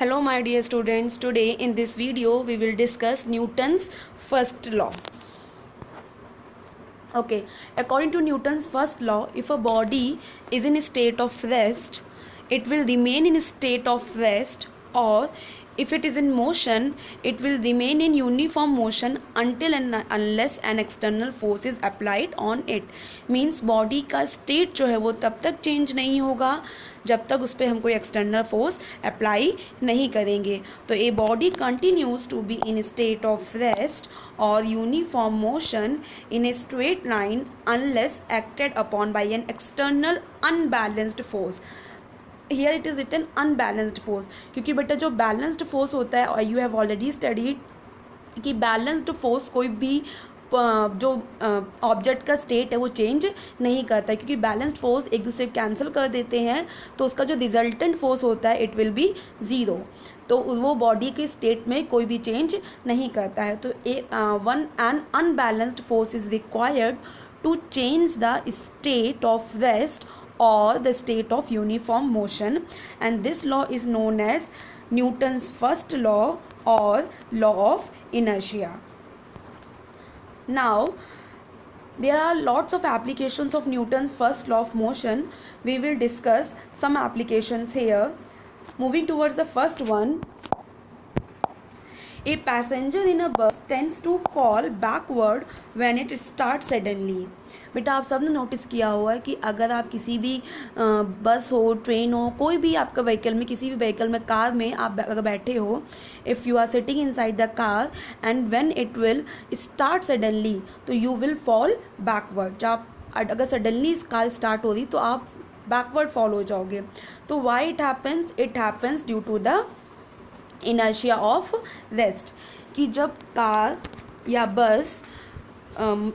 Hello my dear students, today in this video we will discuss Newton's first law. Okay, according to Newton's first law, if a body is in a state of rest, it will remain in a state of rest, or if it is in motion, it will remain in uniform motion until and unless an external force is applied on it. Means body का state जो है वो तब तक change नहीं होगा जब तक उस पर हम कोई एक्सटर्नल फोर्स अप्लाई नहीं करेंगे. तो a body continues to be in state of rest और uniform motion in a straight line unless acted upon by an external unbalanced force. Here it is written unbalanced force, क्योंकि बेटा जो balanced force होता है, और you have already studied कि balanced force कोई भी जो ऑब्जेक्ट का स्टेट है वो चेंज नहीं करता है, क्योंकि बैलेंस्ड फोर्स एक दूसरे कैंसिल कर देते हैं, तो उसका जो रिजल्टेंट फोर्स होता है इट विल बी ज़ीरो. तो वो बॉडी के स्टेट में कोई भी चेंज नहीं करता है. तो one an unbalanced force is required to change the state of rest or the state of uniform motion, and this law is known as Newton's first law or law of inertia. Now there are lots of applications of Newton's first law of motion. We will discuss some applications here. Moving towards the first one, a passenger in a bus tends to fall backward when it starts suddenly. बेटा आप सब ने notice किया हुआ है कि अगर आप किसी भी बस हो, ट्रेन हो, कोई भी आपका व्हीकल में, किसी भी व्हीकल में, कार में आप अगर बैठे हो, if you are sitting inside the car and when it will start suddenly तो यू विल फॉल बैकवर्ड. जब अगर सडनली कार स्टार्ट हो रही तो आप बैकवर्ड फॉल हो जाओगे. तो why it happens due to the inertia of rest. कि जब कार या बस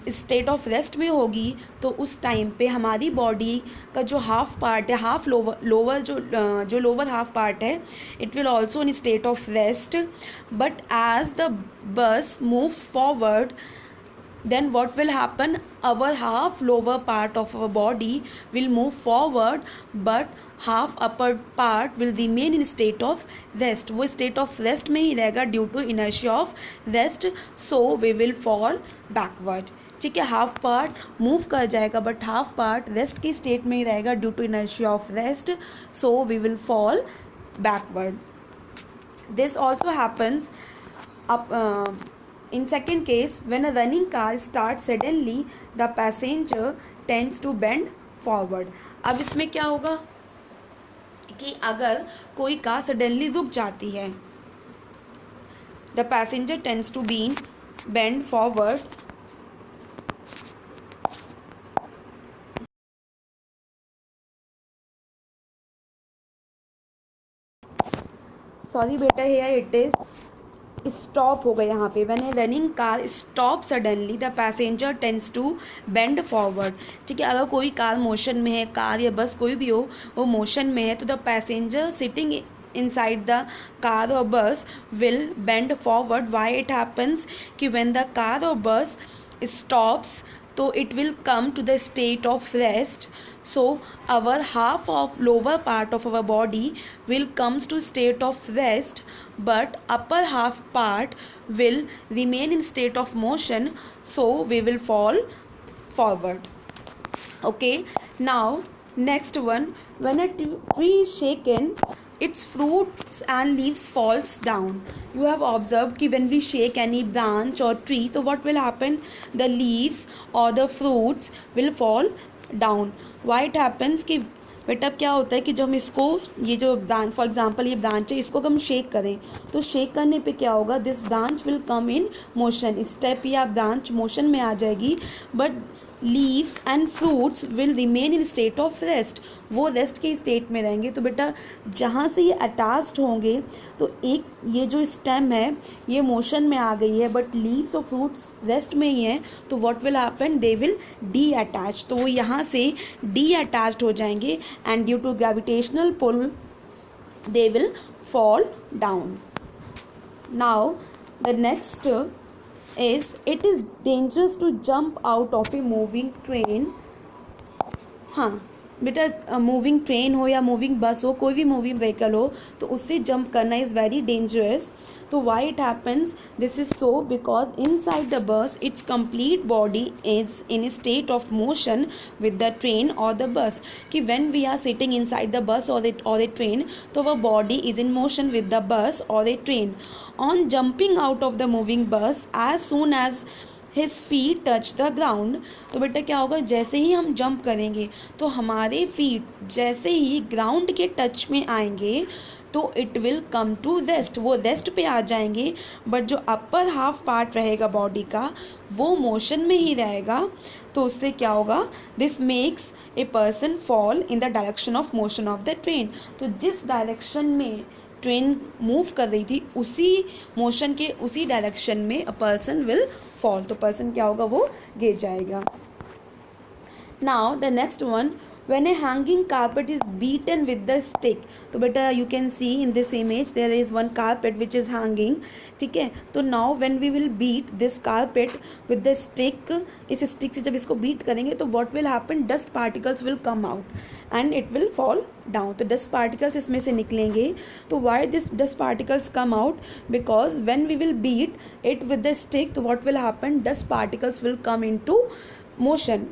स्टेट ऑफ रेस्ट में होगी तो उस टाइम पे हमारी बॉडी का जो हाफ पार्ट है, हाफ लोअर जो लोअर हाफ पार्ट है, it will also in state of rest. But as the bus moves forward, then what will happen, our half lower part of our body will move forward but half upper part will remain in state of rest. वो state of rest में ही रहेगा due to inertia of rest, so we will fall backward. ठीक है, half part move कर जाएगा but half part rest की state में ही रहेगा due to inertia of rest, so we will fall backward. This also happens in second case, when a running car starts suddenly, the passenger tends to bend forward. अब इसमें क्या होगा कि अगर कोई कार सडनली रुक जाती है, the passenger tends to bend forward. Sorry बेटा, here it is स्टॉप हो गए यहाँ पे. When a running car stop suddenly the passenger tends to bend forward. ठीक है, अगर कोई कार मोशन में है, कार या बस कोई भी हो, वो मोशन में है, तो the passenger sitting inside the car or bus will bend forward. Why it happens कि when the car or bus stops तो it will come to the state of rest, so our half of lower part of our body will comes to state of rest but upper half part will remain in state of motion, so we will fall forward. Okay, now next one, when a tree is shaken, its fruits and leaves falls down. You have observed कि when we shake any branch or tree, तो what will happen, the leaves or the fruits will fall down. Why it happens कि बेटा क्या होता है कि जब हम इसको, ये जो ब्रांच, फॉर एग्जांपल ये ब्रांच है, इसको हम शेक करें तो शेक करने पे क्या होगा, this branch will come in motion. Step या ब्रांच मोशन में आ जाएगी but leaves and fruits will remain in state of rest. वो रेस्ट के स्टेट में रहेंगे. तो बेटा जहाँ से ये अटैच्ड होंगे तो एक ये जो स्टेम है ये मोशन में आ गई है बट लीव्स और फ्रूट्स रेस्ट में ही हैं, तो what will happen, they will detach. तो वो यहाँ से डी अटैच्ड हो जाएंगे and due to gravitational pull they will fall down. Now the next is it is dangerous to jump out of a moving train. हाँ, बेटा moving train हो या मूविंग बस हो, कोई भी मूविंग व्हीकल हो, तो उससे जंप करना इज़ वेरी डेंजरस. तो why it happens, this is so because inside the bus its complete body is in state of motion with the train और द बस. कि when we are sitting inside the bus और a train, तो वह body is in motion with the bus और a train. On jumping out of the moving bus, as soon as his feet touch the ground, तो बेटा क्या होगा, जैसे ही हम जंप करेंगे तो हमारे फीट जैसे ही ग्राउंड के टच में आएंगे तो it will come to rest, वो रेस्ट पे आ जाएंगे. बट जो अपर हाफ पार्ट रहेगा बॉडी का वो मोशन में ही रहेगा. तो उससे क्या होगा, this makes a person fall in the direction of motion of the train. तो जिस डायरेक्शन में ट्रेन मूव कर रही थी उसी मोशन के उसी डायरेक्शन में अ पर्सन विल फॉल. तो पर्सन क्या होगा, वो गिर जाएगा. Now the next one, when a hanging carpet is beaten with the stick. तो बेटा you can see in this image there is one carpet which is hanging. ठीक है, तो now when we will beat this carpet with the stick, इस stick से जब इसको beat करेंगे तो what will happen, dust particles will come out and it will fall down. तो dust particles इसमें से निकलेंगे. तो why this dust particles come out, because when we will beat it with the stick, तो what will happen, dust particles will come into motion.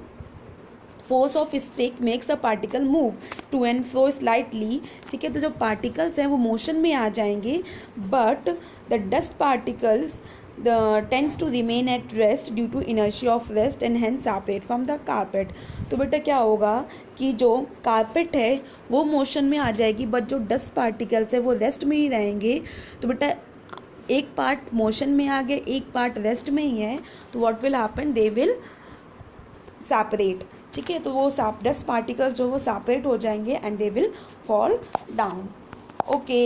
Force of stick makes the particle move to and fro slightly. ठीक है, तो जो particles हैं वो motion में आ जाएंगे, but the dust particles tends to remain at rest due to inertia of rest and hence separate from the carpet. तो बेटा क्या होगा कि जो कारपेट है वो मोशन में आ जाएगी, बट जो डस्ट पार्टिकल्स है वो रेस्ट में ही रहेंगे. तो बेटा एक पार्ट मोशन में आ गए, एक पार्ट रेस्ट में ही है, तो what will happen, they will separate. ठीक है, तो वो डस्ट पार्टिकल्स जो वो सेपरेट हो जाएंगे and they will fall down. Okay.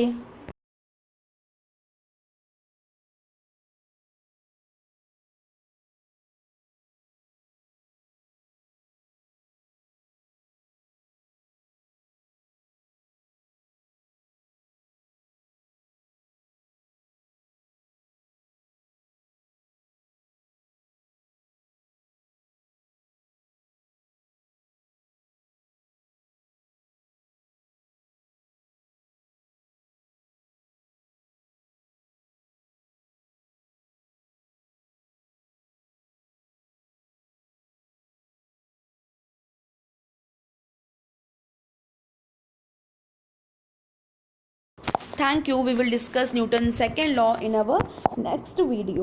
Thank you. We will discuss Newton's second law in our next video.